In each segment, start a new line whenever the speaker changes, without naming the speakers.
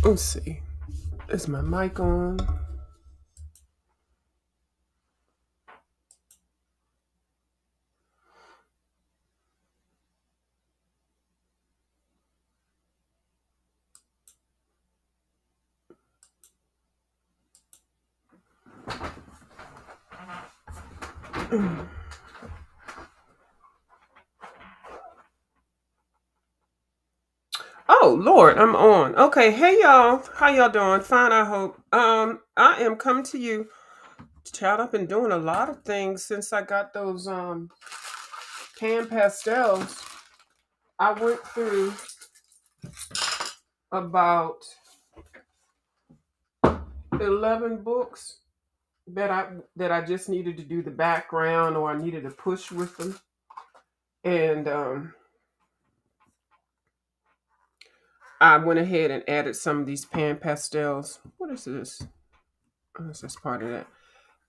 Let's see. Is my mic on? Oh Lord, I'm on. Okay, hey y'all. How y'all doing? Fine, I hope. I am coming to you. Child, I've been doing a lot of things since I got those pan pastels. I went through about 11 books that I just needed to do the background or I needed to push with them. And I went ahead and added some of these pan pastels. What is this? Oh, this is part of that.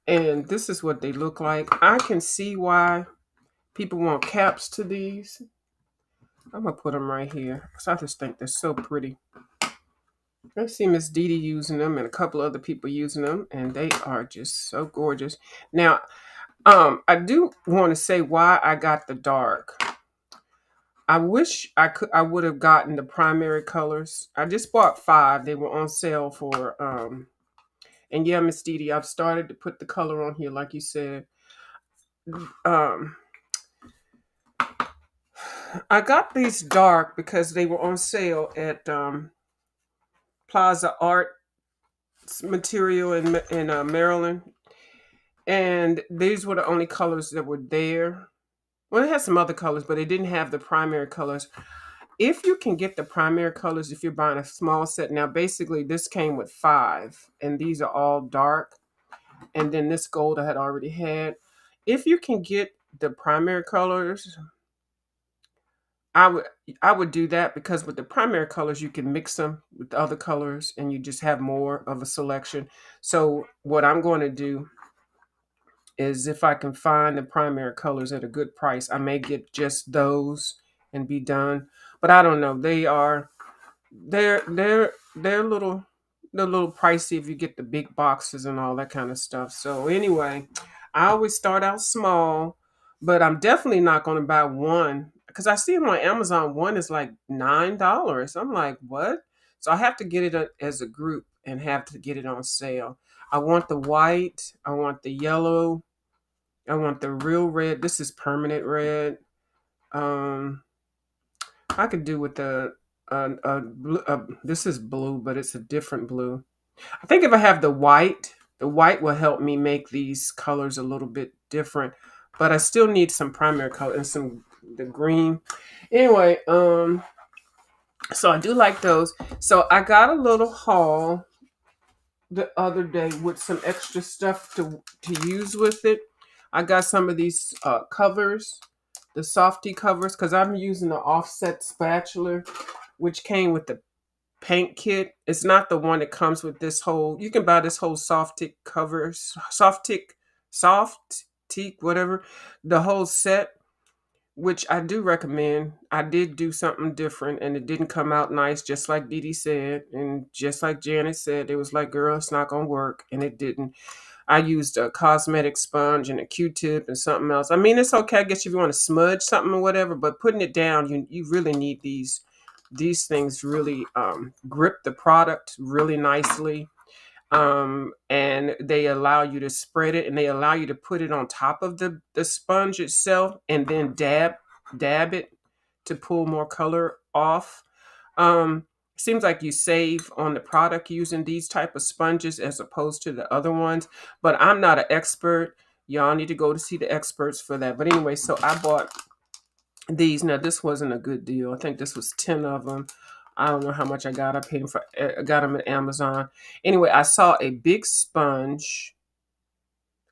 And this is what they look like. I can see why people want caps to these. I'm gonna put them right here because I just think they're so pretty. I see Miss Dee Dee using them and a couple other people using them, and they are just so gorgeous. Now, I do want to say why I got the dark. I wish I would have gotten the primary colors. I just bought 5. They were on sale for and yeah, Miss Dee Dee, I've started to put the color on here like you said. Um I got these dark because they were on sale at Plaza Art Material in Maryland, and these were the only colors that were there. Well, it had some other colors, but it didn't have the primary colors. If you can get the primary colors, if you're buying a small set, now basically this came with 5, and these are all dark, and then this gold I had already had. If you can get the primary colors, I would I would do that because with the primary colors you can mix them with the other colors and you just have more of a selection. So what I'm going to do is if I can find the primary colors at a good price, I may get just those and be done. But I don't know. They're a little pricey if you get the big boxes and all that kind of stuff. So anyway, I always start out small, but I'm definitely not going to buy one because I see them on Amazon. One is like $9. I'm like, what? So I have to get it as a group and have to get it on sale. I want the white. I want the yellow. I want the real red. This is permanent red. Um, I could do with this is blue, but it's a different blue. I think if I have the white will help me make these colors a little bit different. But I still need some primary color and some the green. Anyway, so I do like those. So I got a little haul the other day with some extra stuff to use with it. I got some of these covers, the softy covers, because I'm using the offset spatula, which came with the paint kit. It's not the one that comes with this whole. You can buy this whole soft tick covers, soft teak, whatever, the whole set, which I do recommend. I did do something different, and it didn't come out nice, just like Dee Dee said, and just like Janet said. It was like, girl, it's not gonna work, and it didn't. I used a cosmetic sponge and a Q-tip and something else. I mean, it's okay, I guess, if you want to smudge something or whatever, but putting it down, you really need these things really grip the product really nicely, and they allow you to spread it and they allow you to put it on top of the sponge itself and then dab it to pull more color off. Seems like you save on the product using these type of sponges as opposed to the other ones, but I'm not an expert. Y'all need to go to see the experts for that. But anyway, so I bought these. Now this wasn't a good deal. I think this was 10 of them. I don't know how much I got. I paid them for. I got them at Amazon. Anyway, I saw a big sponge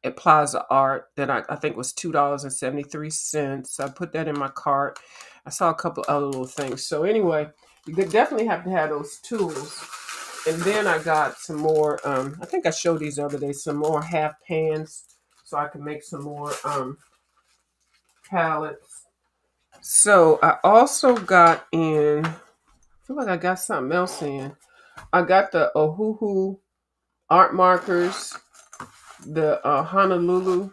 at Plaza Art that I think was $2.73. I put that in my cart. I saw a couple other little things. So anyway, you could definitely have to have those tools. And then I got some more. I think I showed these the other day. Some more half pans, so I can make some more palettes. So I also got in. I feel like I got something else in. I got the Ohulu art markers, the Honolulu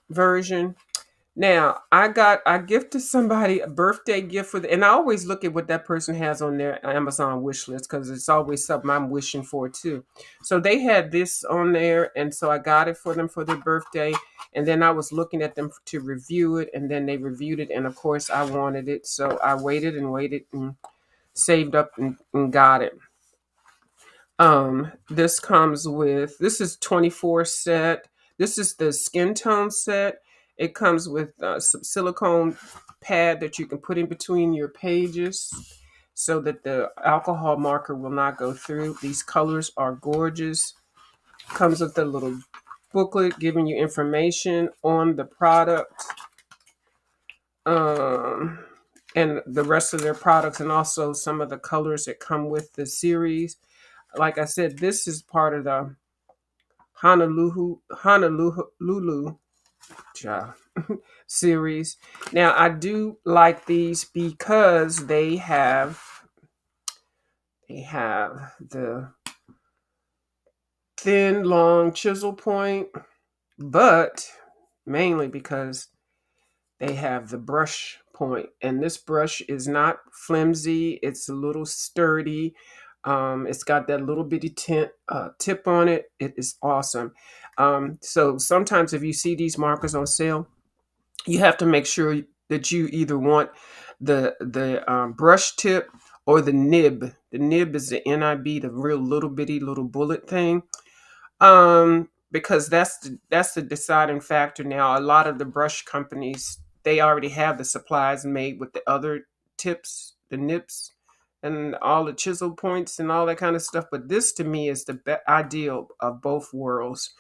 version. Now, I gifted somebody a birthday gift for the, and I always look at what that person has on their Amazon wish list because it's always something I'm wishing for too. So they had this on there, and so I got it for them for their birthday. And then I was looking at them to review it, and then they reviewed it, and of course I wanted it, so I waited and waited and saved up and got it. This comes with, this is 24 set. This is the skin tone set. It comes with some silicone pad that you can put in between your pages so that the alcohol marker will not go through. These colors are gorgeous. Comes with a little booklet giving you information on the product, um, and the rest of their products, and also some of the colors that come with the series. Like I said, this is part of the Honolulu ja, series. Now I do like these because they have the thin, long chisel point, but mainly because they have the brush point, and this brush is not flimsy. It's a little sturdy. It's got that little bitty tip on it. It is awesome. So sometimes if you see these markers on sale, you have to make sure that you either want the brush tip or the nib. The nib is the nib, the real little bitty little bullet thing, because that's the deciding factor. Now a lot of the brush companies, they already have the supplies made with the other tips, the nips, and all the chisel points and all that kind of stuff, but this to me is the ideal of both worlds,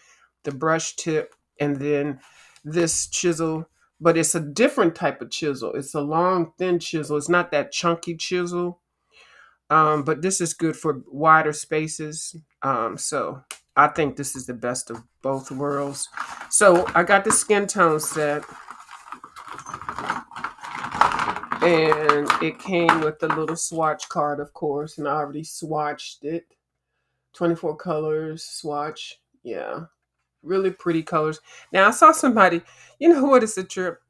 the brush tip and then this chisel. But it's a different type of chisel. It's a long thin chisel. It's not that chunky chisel, but this is good for wider spaces. So I think this is the best of both worlds. So I got the skin tone set, and it came with a little swatch card, of course, and I already swatched it. 24 colors swatch. Yeah, really pretty colors. Now I saw somebody, you know what is the trip?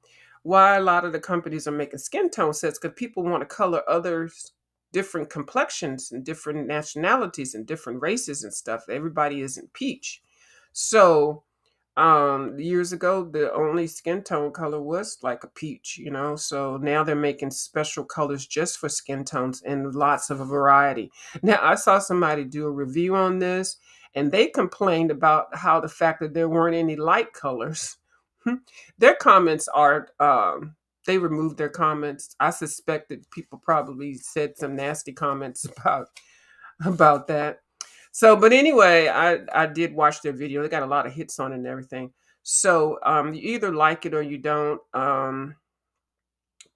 Why a lot of the companies are making skin tone sets, because people want to color others different complexions and different nationalities and different races and stuff. Everybody isn't peach. So years ago the only skin tone color was like a peach, so now they're making special colors just for skin tones and lots of a variety. Now I saw somebody do a review on this, and they complained about how the fact that there weren't any light colors. Their comments are, they removed their comments. I suspect that people probably said some nasty comments about that. So, but anyway, I did watch their video. They got a lot of hits on it and everything. So you either like it or you don't.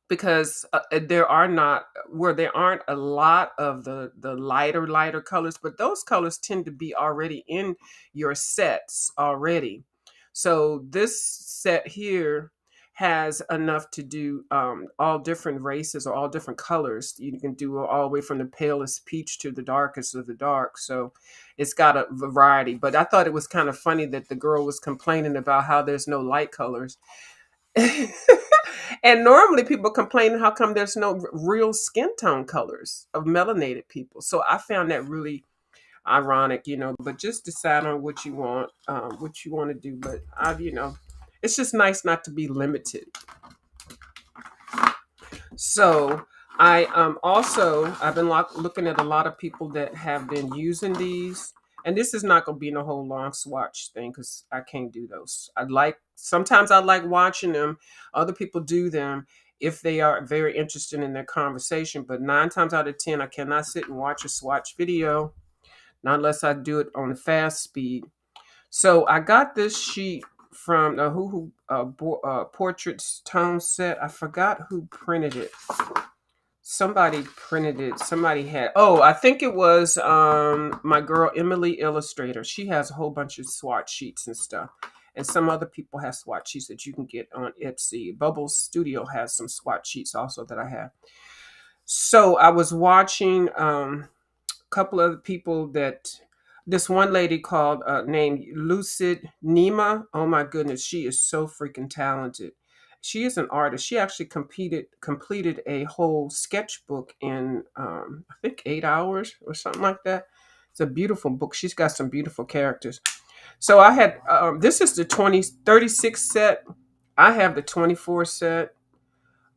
Because there are not, where there aren't a lot of the lighter colors, but those colors tend to be already in your sets already. So this set here has enough to do all different races or all different colors. You can do all the way from the palest peach to the darkest of the dark. So it's got a variety. But I thought it was kind of funny that the girl was complaining about how there's no light colors. And normally people complain how come there's no real skin tone colors of melanated people. So I found that really ironic, but just decide on what you want to do. But it's just nice not to be limited. So I've been looking at a lot of people that have been using these, and this is not going to be no whole long swatch thing because I can't do those. Sometimes I like watching them. Other people do them if they are very interested in their conversation, but 9 times out of 10 I cannot sit and watch a swatch video, not unless I do it on a fast speed. So I got this sheet from the Portraits Tone Set. I forgot who printed it. Somebody printed it. Somebody had. Oh, I think it was my girl Emily Illustrator. She has a whole bunch of swatch sheets and stuff. And some other people have swatch sheets that you can get on Etsy. Bubble Studio has some swatch sheets also that I have. So I was watching a couple of people that this one lady called named Lucid Nima. Oh my goodness, she is so freaking talented. She is an artist. She actually completed a whole sketchbook in I think 8 hours or something like that. It's a beautiful book. She's got some beautiful characters. So I had this is the 36 set. I have the 24 set.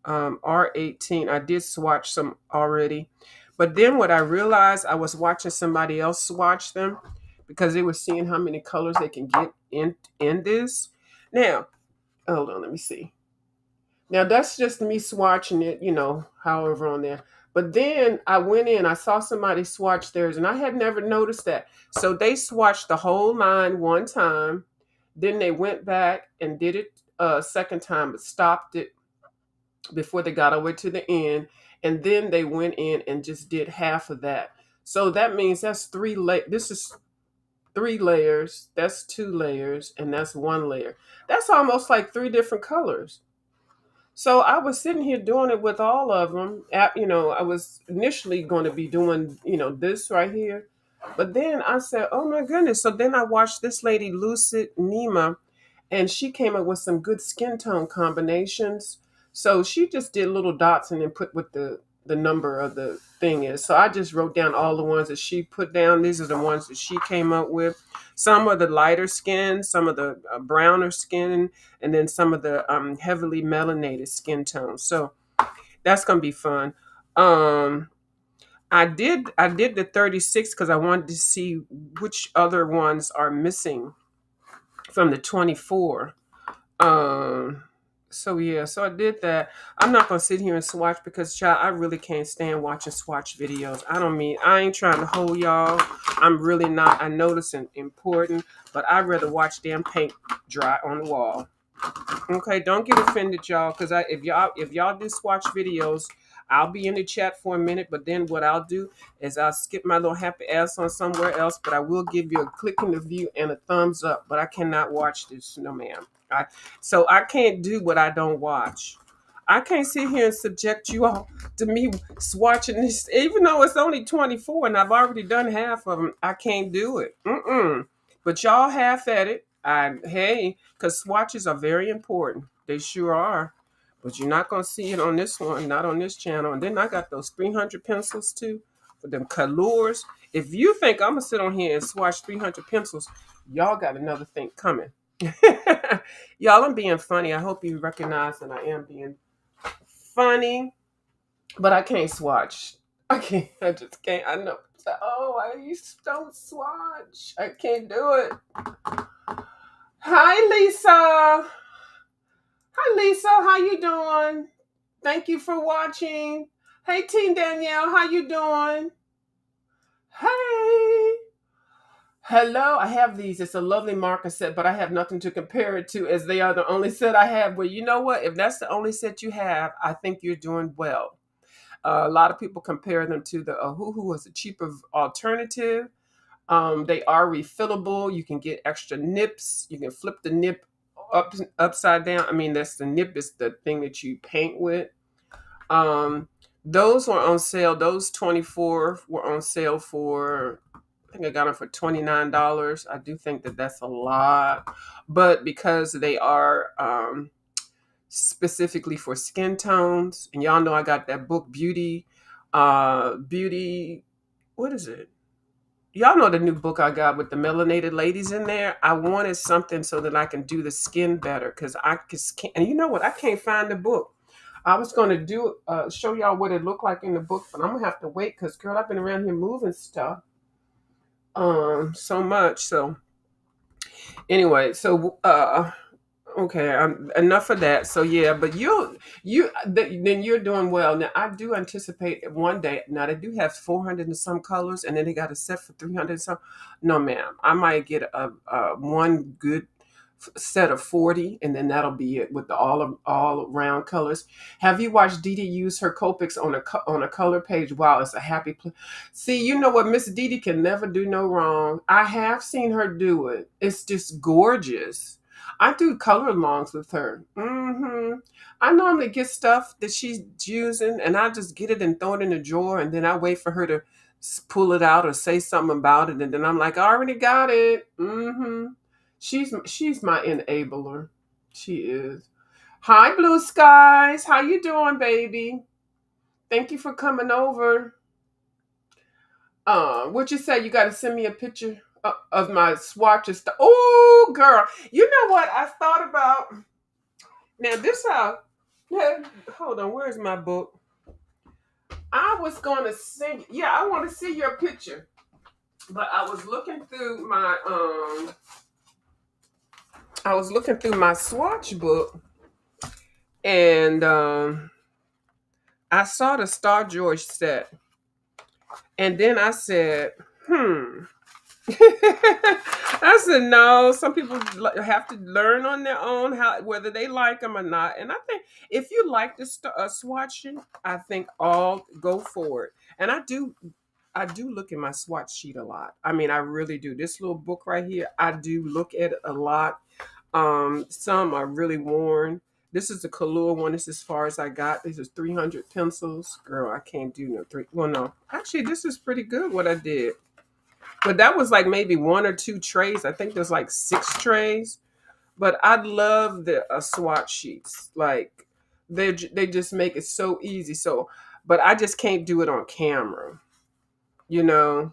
R18. I did swatch some already. But then what I realized, I was watching somebody else swatch them because they were seeing how many colors they can get in this. Now, hold on, let me see. Now that's just me swatching it, however on there. But then I went in, I saw somebody swatch theirs, and I had never noticed that. So they swatched the whole line one time, then they went back and did it a second time, but stopped it before they got over to the end, and then they went in and just did half of that. So that means that's this is 3 layers, that's 2 layers, and that's 1 layer. That's almost like 3 different colors. So I was sitting here doing it with all of them. I was initially going to be doing, this right here. But then I said, oh my goodness. So then I watched this lady, Lucid Nima, and she came up with some good skin tone combinations. So she just did little dots and then put what the number of the thing is. So I just wrote down all the ones that she put down. These are the ones that she came up with. Some are the lighter skin, some of the browner skin, and then some of the heavily melanated skin tones. So that's gonna be fun. Um, I did the 36 because I wanted to see which other ones are missing from the 24. Um, so yeah, so I did that. I'm not gonna sit here and swatch because, child, I really can't stand watching swatch videos. I ain't trying to hold y'all. I'm really not. I know it's important, but I'd rather watch damn paint dry on the wall. Okay, don't get offended, y'all, because if y'all do swatch videos, I'll be in the chat for a minute, but then what I'll do is I'll skip my little happy ass on somewhere else, but I will give you a click in the view and a thumbs up. But I cannot watch this, no ma'am. So I can't do what I don't watch. I can't sit here and subject you all to me swatching this, even though it's only 24 and I've already done half of them. I can't do it. But y'all half at it. Hey, because swatches are very important. They sure are. But you're not gonna see it on this one, not on this channel. And then I got those 300 pencils too, for them colors. If you think I'm gonna sit on here and swatch 300 pencils, y'all got another thing coming. Y'all, I'm being funny. I hope you recognize that I am being funny, but I can't swatch. I can't. I just can't. I know. Oh, I used don't swatch. I can't do it. Hi, Lisa. Hi, Lisa. How you doing? Thank you for watching. Hey, Teen Danielle. How you doing? Hey. Hello. I have these. It's a lovely marker set, but I have nothing to compare it to, as they are the only set I have. Well, you know what? If that's the only set you have, I think you're doing well. A lot of people compare them to the Ohulu as a cheaper alternative. They are refillable. You can get extra nips. You can flip the nip upside down. I mean, that's the nip is the thing that you paint with. Those were on sale. Those 24 were on sale for, I think I got them for $29. I do think that that's a lot, but because they are specifically for skin tones, and y'all know I got that book Beauty, what is it? Y'all know the new book I got with the melanated ladies in there. I wanted something so that I can do the skin better because I just can't. And you know what? I can't find the book. I was going to show y'all what it looked like in the book, but I'm gonna have to wait because, girl, I've been around here moving stuff so much. So anyway, okay, enough of that. So yeah, but then you're doing well. Now I do anticipate one day. Now they do have 400 and some colors, and then they got a set for 300 and some. No, ma'am, I might get a one good set of 40, and then that'll be it with the all round colors. Have you watched Dee Dee use her Copics on a color page? Wow, it's a happy place. See, you know what, Miss Dee Dee can never do no wrong. I have seen her do it. It's just gorgeous. I do color alongs with her. I normally get stuff that she's using, and I just get it and throw it in the drawer, and then I wait for her to pull it out or say something about it, and then I'm like, I already got it. She's my enabler. She is. Hi, Blue Skies. How you doing, baby? Thank you for coming over. What you say? You got to send me a picture of my swatches. Oh, girl. You know what I thought about? Now, this how. Yeah, hold on. Where's my book? I was going to send. Yeah, I want to see your picture. But I was looking through my swatch book, and I saw the Star George set. And then I said, I said, no, some people have to learn on their own how whether they like them or not. And I think if you like the swatching, I think all go for it. And I do look at my swatch sheet a lot. I mean, I really do. This little book right here, I do look at it a lot. Some are really worn. This is the Kahlua one. This is as far as I got. This is 300 pencils. Girl, I can't do no three. Well, no. Actually, this is pretty good what I did. But that was like maybe one or two trays. I think there's like 6 trays. But I love the swatch sheets. Like they just make it so easy. So, but I just can't do it on camera. You know,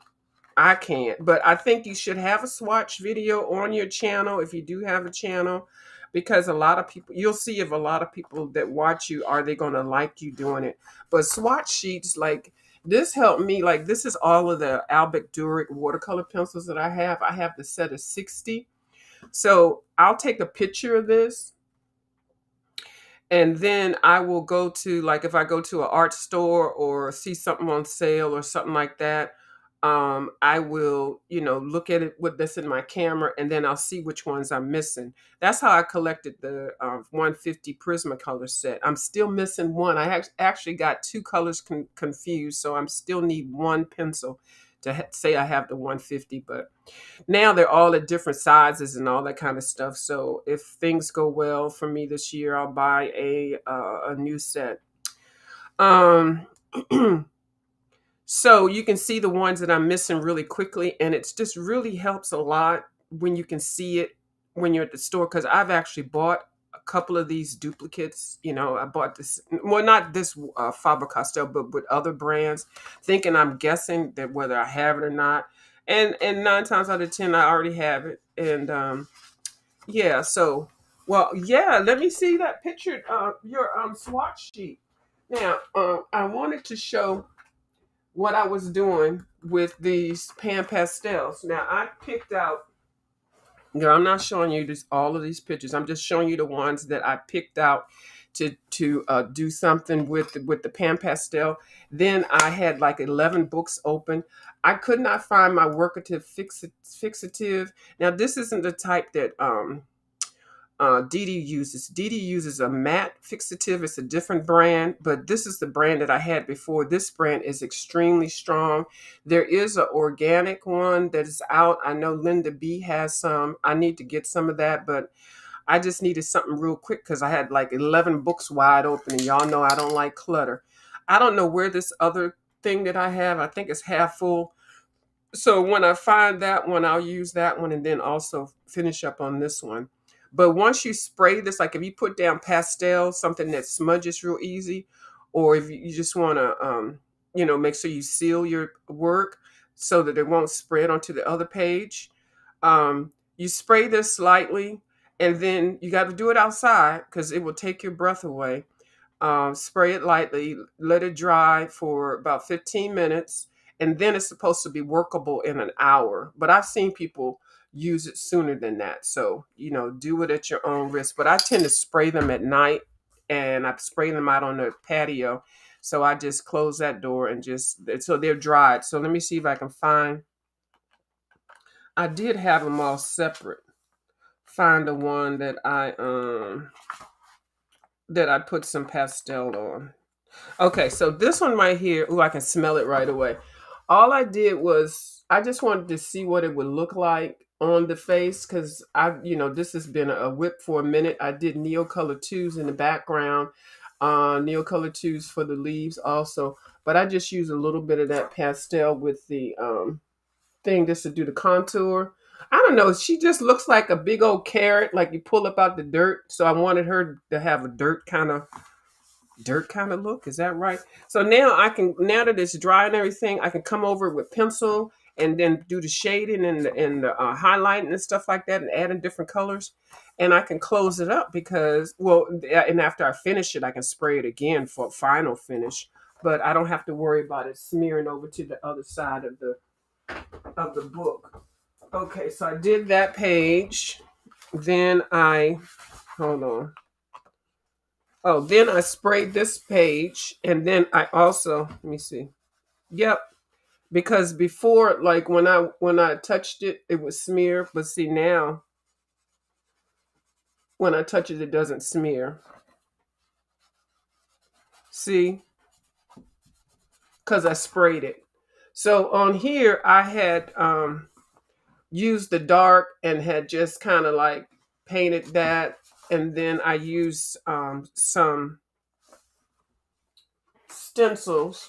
I can't. But I think you should have a swatch video on your channel if you do have a channel, because a lot of people, you'll see if a lot of people that watch you, are they going to like you doing it. But swatch sheets, like this helped me. Like this is all of the Albert Durick watercolor pencils that I have. I have the set of 60. So I'll take a picture of this, and then I will go to, like, if I go to an art store or see something on sale or something like that, I will, look at it with this in my camera, and then I'll see which ones I'm missing. That's how I collected the 150 Prismacolor set. I'm still missing one. I actually got two colors confused, so I'm still need one pencil to say I have the 150, but now they're all at different sizes and all that kind of stuff. So if things go well for me this year, I'll buy a new set. Um, so you can see the ones that I'm missing really quickly, and it just really helps a lot when you can see it when you're at the store. Because I've actually bought a couple of these duplicates. I bought this, well, not this Faber-Castell, but with other brands, thinking I'm guessing that whether I have it or not. And 9 times out of 10, I already have it. And yeah, so, well, yeah, let me see that picture, your swatch sheet. Now, I wanted to show what I was doing with these pan pastels. Now, I picked out, girl, I'm not showing you all of these pictures. I'm just showing you the ones that I picked out to do something with the pan pastel. Then I had like 11 books open. I could not find my workative fixative. Now, this isn't the type that Dee uses. Dee uses a matte fixative. It's a different brand, but this is the brand that I had before. This brand is extremely strong. There is an organic one that is out. I know Linda B has some. I need to get some of that, but I just needed something real quick because I had like 11 books wide open, and y'all know I don't like clutter. I don't know where this other thing that I have, I think it's half full. So when I find that one, I'll use that one and then also finish up on this one. But once you spray this, like if you put down pastel, something that smudges real easy, or if you just want to, make sure you seal your work so that it won't spread onto the other page, you spray this lightly, and then you got to do it outside because it will take your breath away. Spray it lightly, let it dry for about 15 minutes, and then it's supposed to be workable in an hour. But I've seen people use it sooner than that. So, do it at your own risk. But I tend to spray them at night, and I spray them out on the patio. So I just close that door and so they're dried. So let me see if I can find, I did have them all separate. Find the one that I put some pastel on. Okay, so this one right here, I can smell it right away. All I did was I just wanted to see what it would look like on the face because this has been a whip for a minute. I did Neocolor 2s in the background, Neocolor 2s for the leaves also, but I just use a little bit of that pastel with the thing just to do the contour. I don't know. She just looks like a big old carrot, like you pull up out the dirt. So I wanted her to have a dirt kind of look. Is that right? So now that it's dry and everything, I can come over with pencil and then do the shading and the highlighting and stuff like that and add in different colors. And I can close it up because, well, and after I finish it, I can spray it again for a final finish. But I don't have to worry about it smearing over to the other side of the book. Okay, so I did that page. Then hold on. Oh, then I sprayed this page, and then I also let me see. Yep, because before, like when I touched it, it was smear. But see now, when I touch it, it doesn't smear. See, because I sprayed it. So on here, I had used the dark and had just kind of like painted that, and then I used some stencils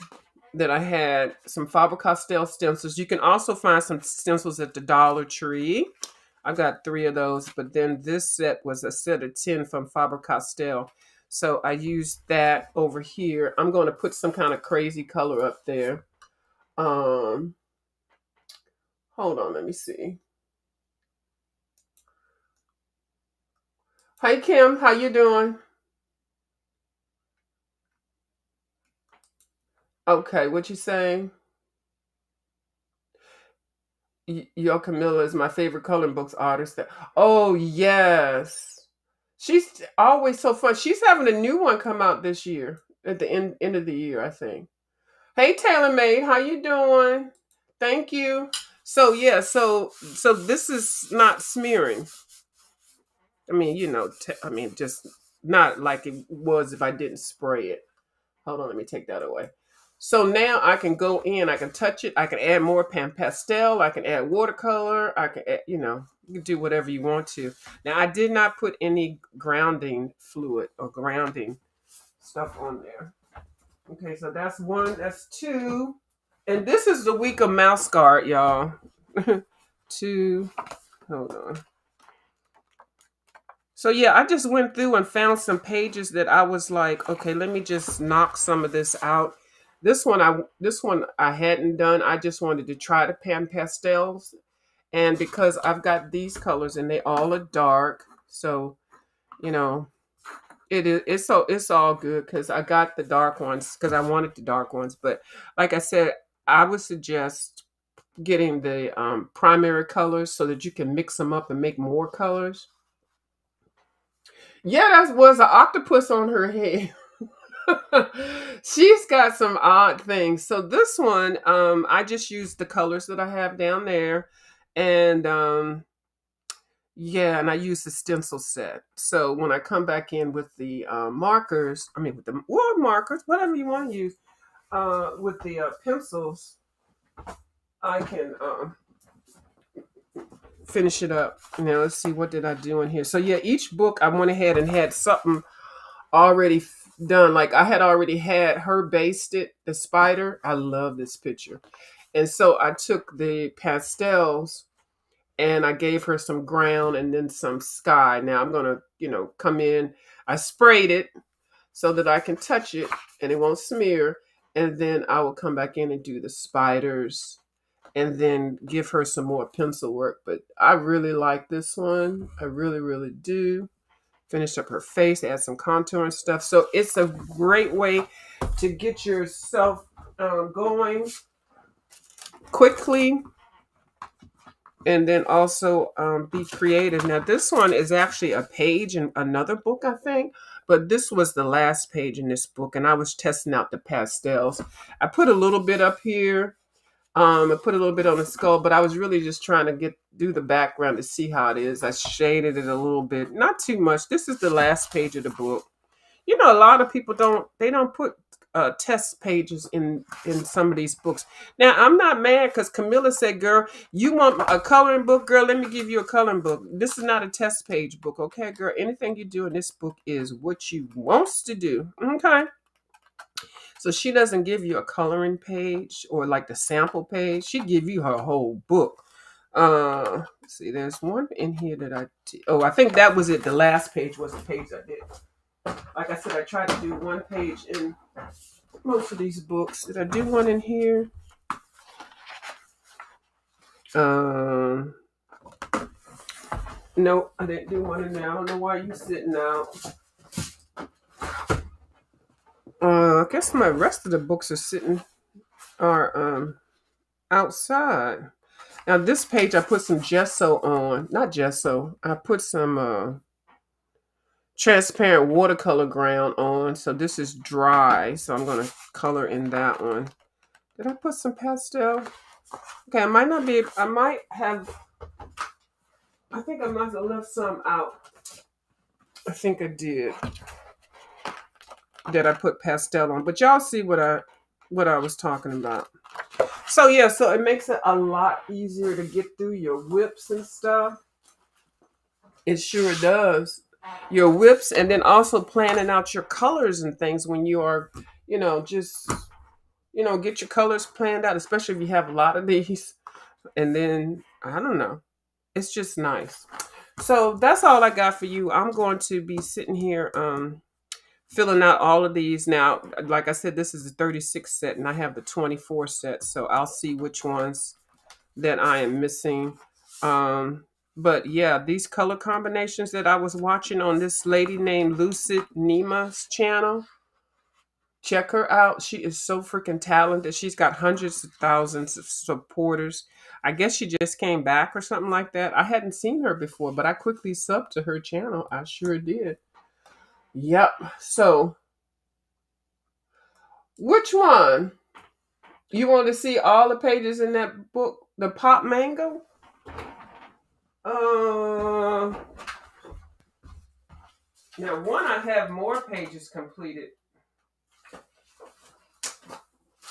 that I had, some Faber-Castell stencils. You can also find some stencils at the Dollar Tree. I got 3 of those, but then this set was a set of 10 from Faber-Castell. So I used that over here. I'm going to put some kind of crazy color up there. Um, Hold on, let me see. Hey Kim, how you doing? Okay, what you saying? Yo Camilla is my favorite coloring books artist. Oh yes, she's always so fun. She's having a new one come out this year at the end of the year, I think. Hey Taylor Made, how you doing? Thank you. So yeah, so this is not smearing. I mean, just not like it was if I didn't spray it. Hold on, let me take that away. So now I can go in, I can touch it, I can add more pan pastel, I can add watercolor, I can add, you can do whatever you want to. Now I did not put any grounding fluid or grounding stuff on there. Okay, so that's one, that's two. And this is the week of mouse guard, y'all. Two, hold on. So yeah, I just went through and found some pages that I was like, okay, let me just knock some of this out. This one I hadn't done. I just wanted to try the pan pastels, and because I've got these colors and they all are dark, so you know it's all good because I got the dark ones because I wanted the dark ones. But like I said, I would suggest getting the primary colors so that you can mix them up and make more colors. Yeah, that was an octopus on her head. She's got some odd things. So this one, I just used the colors that I have down there, and yeah, and I used the stencil set. So when I come back in with the markers, I mean with the or markers, whatever you want to use, with the pencils, I can finish it up. Now let's see, what did I do in here? So yeah, each book I went ahead and had something already done. Like I had already had her based it, the spider. I love this picture. And so I took the pastels and I gave her some ground and then some sky. Now I'm gonna, come in. I sprayed it so that I can touch it and it won't smear. And then I will come back in and do the spiders and then give her some more pencil work. But I really like this one. I really, really do. Finished up her face, add some contour and stuff. So it's a great way to get yourself going quickly and then also be creative. Now this one is actually a page in another book, I think, but this was the last page in this book and I was testing out the pastels. I put a little bit up here. I put a little bit on the skull, but I was really just trying to do the background to see how it is. I shaded it a little bit, not too much. This is the last page of the book. A lot of people don't put test pages in some of these books. Now I'm not mad because Camilla said, "Girl, you want a coloring book? Girl, let me give you a coloring book. This is not a test page book, okay, girl? Anything you do in this book is what you wants to do, okay?" So she doesn't give you a coloring page or like the sample page. She give you her whole book. Let's see, there's one in here that I did. Oh, I think that was it. The last page was the page I did. Like I said, I tried to do one page in most of these books. Did I do one in here? Um, no, I didn't do one in there. I don't know why you sitting out. I guess my rest of the books are outside. Now this page I put some gesso on. Not gesso. I put some transparent watercolor ground on. So this is dry. So I'm gonna color in that one. Did I put some pastel? Okay, I might not be. I might have. I think I might have left some out. I think I did. That I put pastel on, but y'all see what I was talking about. So yeah, so it makes it a lot easier to get through your whips and stuff. It sure does. Your whips, and then also planning out your colors and things when you are, just get your colors planned out, especially if you have a lot of these. And then I don't know, it's just nice. So that's all I got for you. I'm going to be sitting here filling out all of these now. Like I said, this is a 36 set and I have the 24 set, so I'll see which ones that I am missing. But yeah, these color combinations that I was watching on this lady named Lucid Nima's channel, check her out. She is so freaking talented. She's got hundreds of thousands of supporters. I guess she just came back or something like that. I hadn't seen her before, but I quickly subbed to her channel. I sure did. Yep. So, which one? You want to see all the pages in that book, The Pop Mango? Now one I have more pages completed.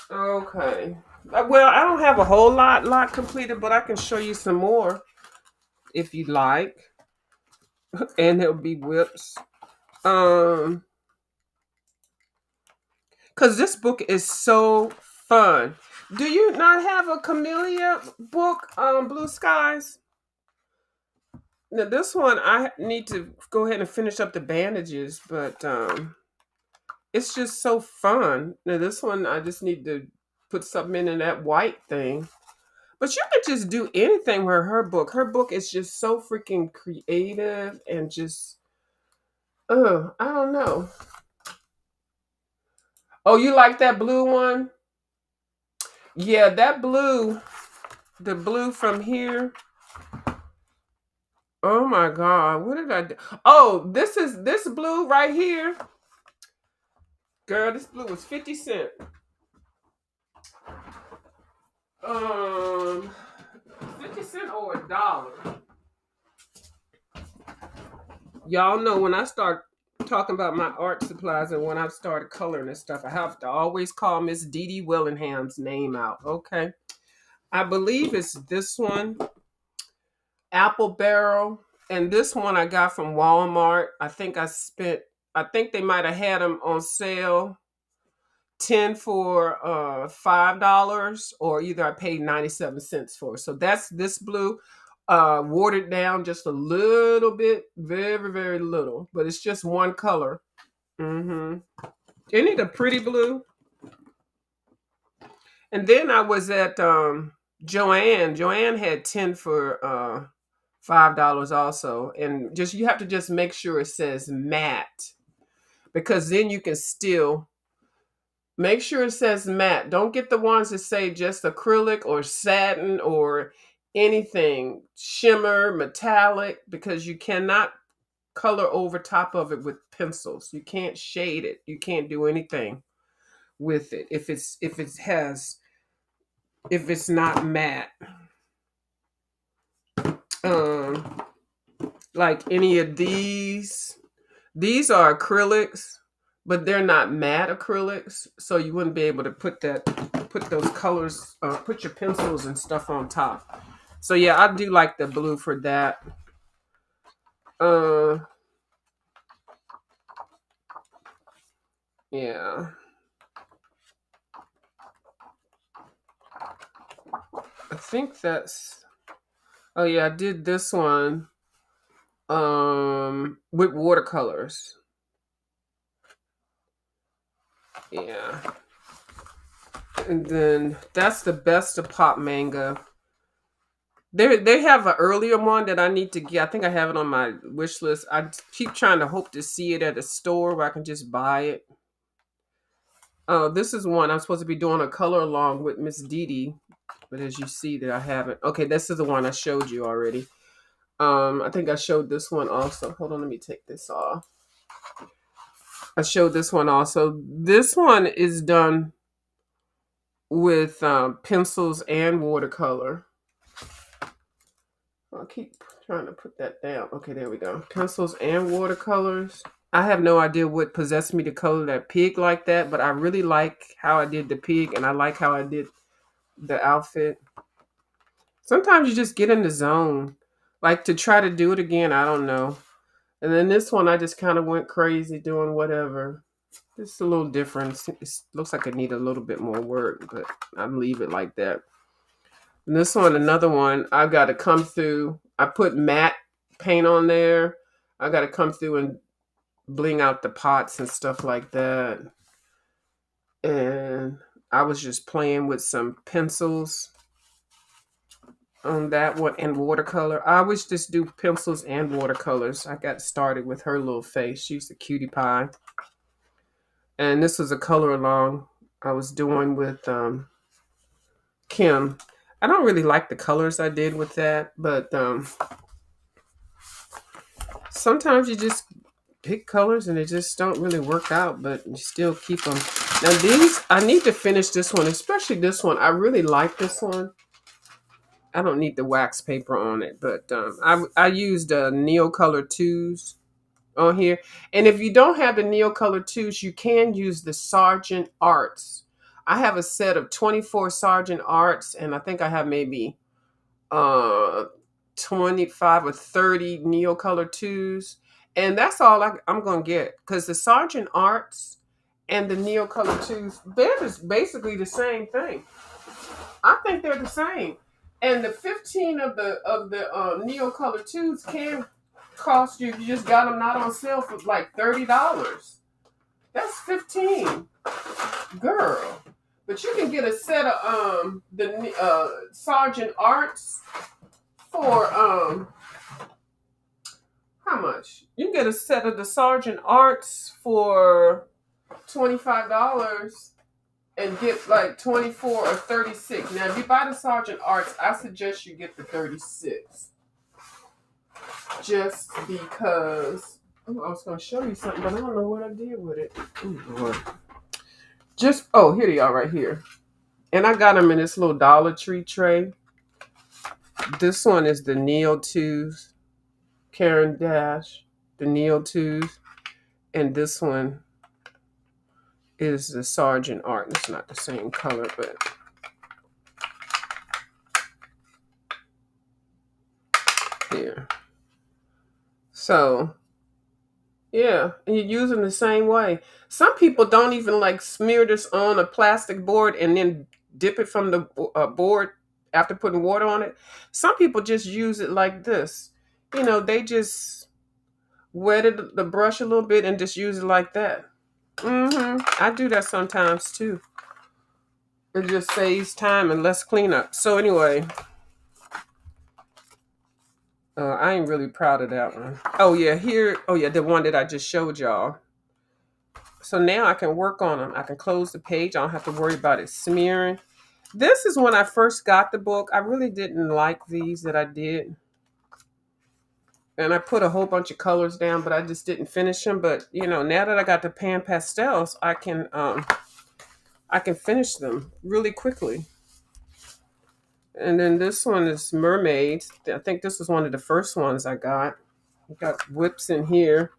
Okay. Well, I don't have a whole lot completed, but I can show you some more if you like. And there'll be whips. Cause this book is so fun. Do you not have a Camellia book, Blue Skies? Now this one I need to go ahead and finish up the bandages, but it's just so fun. Now this one I just need to put something in that white thing. But you could just do anything with her book. Her book is just so freaking creative and just I don't know. Oh, you like that blue one? Yeah, that blue, the blue from here. Oh my God, what did I do? Oh, this blue right here. Girl, this blue was 50 cents. 50 cents or $1. Y'all know when I start talking about my art supplies and when I've started coloring and stuff, I have to always call Miss Dee Dee Willingham's name out. Okay. I believe it's this one, Apple Barrel. And this one I got from Walmart. I think they might have had them on sale 10 for $5, or either I paid 97 cents for. So that's this blue, watered down just a little bit, very, very little, but it's just one color. Isn't it a pretty blue? And then I was at Joanne. Joanne had 10 for $5 also. And just you have to just make sure it says matte, because then you can still make sure it says matte. Don't get the ones that say just acrylic or satin or anything, shimmer, metallic, because you cannot color over top of it with pencils. You can't shade it. You can't do anything with it if it's not matte. Like any of these are acrylics, but they're not matte acrylics, so you wouldn't be able to put those colors, put your pencils and stuff on top. So yeah, I do like the blue for that. Uh, yeah, I think that's. Oh yeah, I did this one with watercolors. Yeah, and then that's the best of pop manga. They have an earlier one that I need to get. I think I have it on my wish list. I keep trying to hope to see it at a store where I can just buy it. This is one I'm supposed to be doing a color along with Miss Dee Dee, but as you see that I haven't. Okay, this is the one I showed you already. I think I showed this one also. Hold on, let me take this off. I showed this one also. This one is done with pencils and watercolor. I'll keep trying to put that down. Okay, there we go. Pencils and watercolors. I have no idea what possessed me to color that pig like that, but I really like how I did the pig, and I like how I did the outfit. Sometimes you just get in the zone. Like to try to do it again, I don't know. And then this one, I just kind of went crazy doing whatever. It's a little different. It looks like it need a little bit more work, but I'll leave it like that. And this one, another one, I got to come through. I put matte paint on there. I got to come through and bling out the pots and stuff like that. And I was just playing with some pencils on that one and watercolor. I always just do pencils and watercolors. I got started with her little face. She's a cutie pie. And this was a color along I was doing with Kim. I don't really like the colors I did with that, but sometimes you just pick colors and they just don't really work out, but you still keep them. Now these, I need to finish this one, especially this one. I really like this one. I don't need the wax paper on it, but I used Neocolor 2s on here. And if you don't have the Neocolor 2s, you can use the Sargent Arts. I have a set of 24 Sargent Arts, and I think I have maybe uh 25 or 30 Neocolor 2s. And that's all I'm going to get, because the Sargent Arts and the Neocolor 2s, they're just basically the same thing. I think they're the same. And the 15 of the Neocolor 2s can cost you, if you just got them not on sale, for like $30. That's 15, girl. But you can get a set of the Sargent Arts for how much? You can get a set of the Sargent Arts for $25 and get like 24 or 36. Now, if you buy the Sargent Arts, I suggest you get the 36. Just because. Oh, I was going to show you something, but I don't know what I did with it. Oh, Lord. Here they are right here. And I got them in this little Dollar Tree tray. This one is the Neo 2s, Karen Dash, the Neo 2s. And this one is the Sargent Art. It's not the same color, but here. So, yeah, and you're using the same way. Some people don't even like smear this on a plastic board and then dip it from the board after putting water on it. Some people just use it like this. They just wetted the brush a little bit and just use it like that. I do that sometimes too. It just saves time and less cleanup. So anyway, I ain't really proud of that one. Oh yeah, the one that I just showed y'all. So now I can work on them. I can close the page. I don't have to worry about it smearing. This is when I first got the book. I really didn't like these that I did. And I put a whole bunch of colors down, but I just didn't finish them. But now that I got the pan pastels, I can finish them really quickly. And then this one is mermaids. I think this was one of the first ones I got. I got whips in here.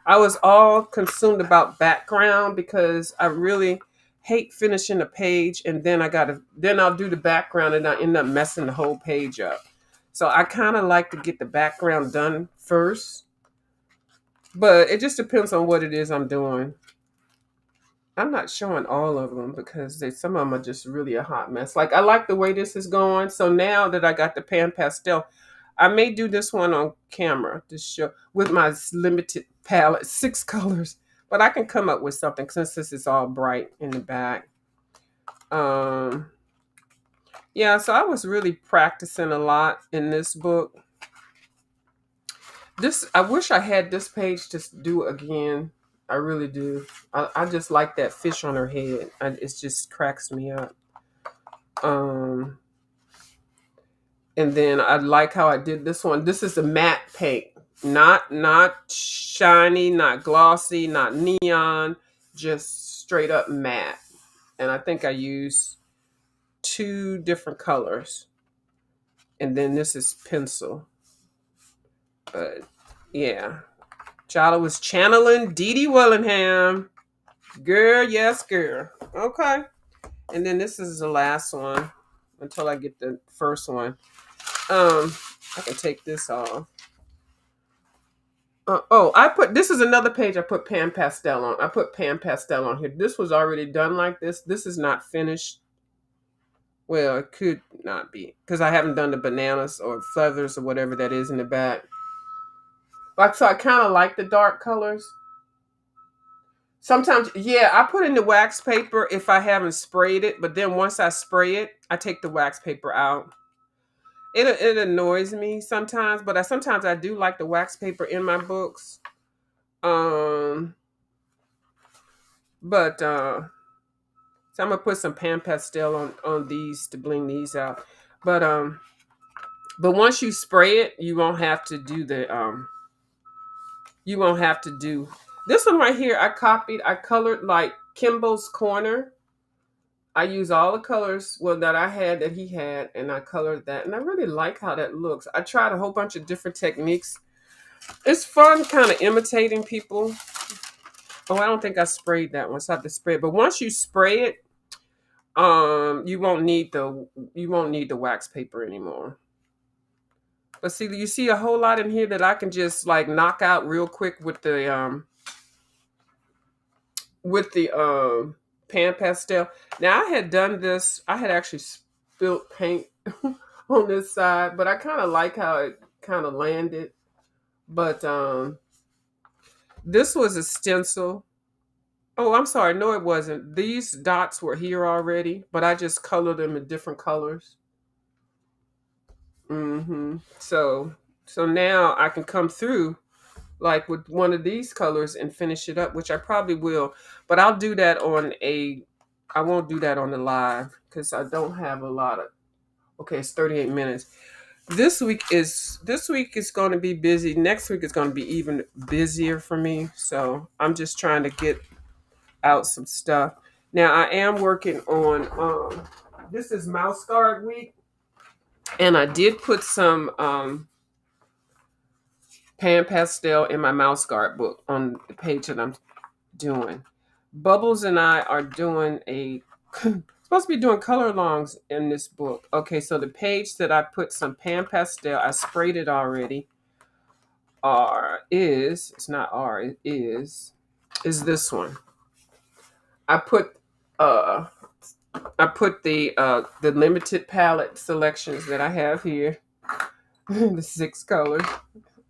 I was all consumed about background because I really hate finishing a page and then I'll do the background and I end up messing the whole page up. So I kind of like to get the background done first, but it just depends on what it is I'm doing. I'm not showing all of them because some of them are just really a hot mess. Like I like the way this is going. So now that I got the pan pastel, I may do this one on camera to show with my limited palette, 6 colors. But I can come up with something since this is all bright in the back. Um, yeah, so I was really practicing a lot in this book. I wish I had this page to do again. I really do. I just like that fish on her head. It just cracks me up. Um, and then I like how I did this one. This is a matte paint, not shiny, not glossy, not neon, just straight up matte. And I think I used 2 different colors. And then this is pencil. But yeah, Jala was channeling Dee Dee Willingham. Girl, yes, girl. Okay. And then this is the last one until I get the first one. I can take this off. This is another page I put pan pastel on. I put pan pastel on here. This was already done like this. This is not finished. Well, it could not be because I haven't done the bananas or feathers or whatever that is in the back. Like, so I kind of like the dark colors. Sometimes, yeah, I put in the wax paper if I haven't sprayed it, but then once I spray it, I take the wax paper out. It annoys me sometimes, but sometimes I do like the wax paper in my books. Um, but so I'm gonna put some pan pastel on these to bling these out. But once you spray it, you won't have to do you won't have to do this one right here. I colored like Kimball's Corner. I use all the colors that I had that he had, and I colored that, and I really like how that looks. I tried a whole bunch of different techniques. It's fun kind of imitating people. Oh, I don't think I sprayed that one, so I have to spray it. But once you spray it, you won't need the wax paper anymore. But see, you see a whole lot in here that I can just like knock out real quick with the pan pastel. Now I had done this. I had actually spilled paint on this side, but I kind of like how it kind of landed. But this was a stencil. Oh, I'm sorry. No, it wasn't. These dots were here already, but I just colored them in different colors. So now I can come through like with one of these colors and finish it up, which I probably will. But I'll do that I won't do that on the live because I don't have a lot of. Okay, it's 38 minutes. This week is going to be busy. Next week is going to be even busier for me. So I'm just trying to get out some stuff. Now I am working on this is mouse guard week, and I did put some pan pastel in my mouse guard book on the page that I'm doing. Bubbles and I are doing supposed to be doing color alongs in this book. Okay, so the page that I put some pan pastel, I sprayed it already. It's not R, it is this one. I put the limited palette selections that I have here. The 6 colors.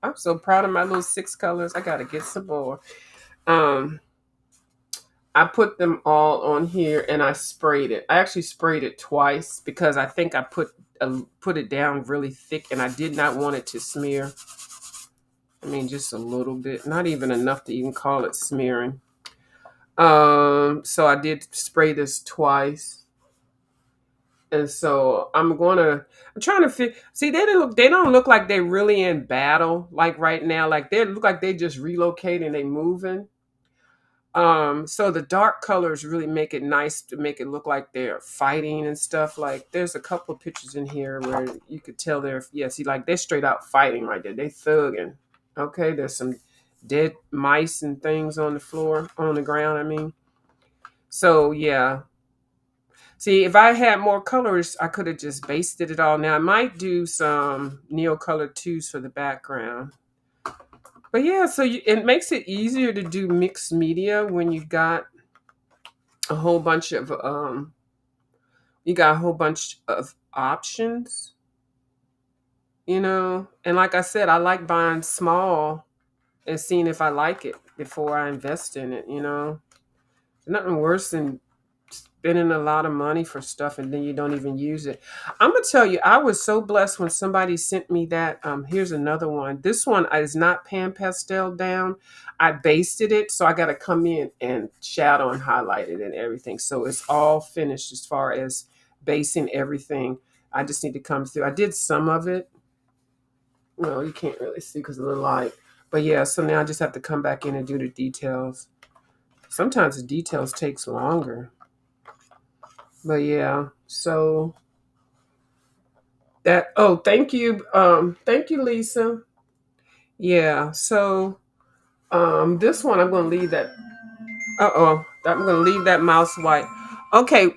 I'm so proud of my little 6 colors. I gotta get some more. I put them all on here and I sprayed it. I actually sprayed it twice because I think I put it down really thick and I did not want it to smear. I mean, just a little bit, not even enough to even call it smearing. So I did spray this twice. And so I'm trying to see, they don't look like they're really in battle like right now. Like they look like they just relocating, they moving. So the dark colors really make it nice to make it look like they're fighting and stuff. Like there's a couple of pictures in here where you could tell they're straight out fighting right there. They thugging. Okay, there's some dead mice and things on the floor, on the ground, I mean. So yeah. See, if I had more colors, I could have just basted it all. Now I might do some neo color twos for the background. But yeah, so it makes it easier to do mixed media when you got a whole bunch of options, you know. And like I said, I like buying small and seeing if I like it before I invest in it, you know. Nothing worse than spending a lot of money for stuff and then you don't even use it. I'm gonna tell you, I was so blessed when somebody sent me that. Here's another one. This one is not pan pastel down. I basted it, so I got to come in and shadow and highlight it and everything. So it's all finished as far as basing everything. I just need to come through. I did some of it. Well, you can't really see because of the light. But yeah, so now I just have to come back in and do the details. Sometimes the details takes longer. But yeah, so that thank you, Lisa. Yeah, so this one I'm gonna leave that I'm gonna leave that mouse white. Okay,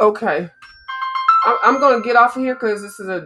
okay. I'm gonna get off of here because this is a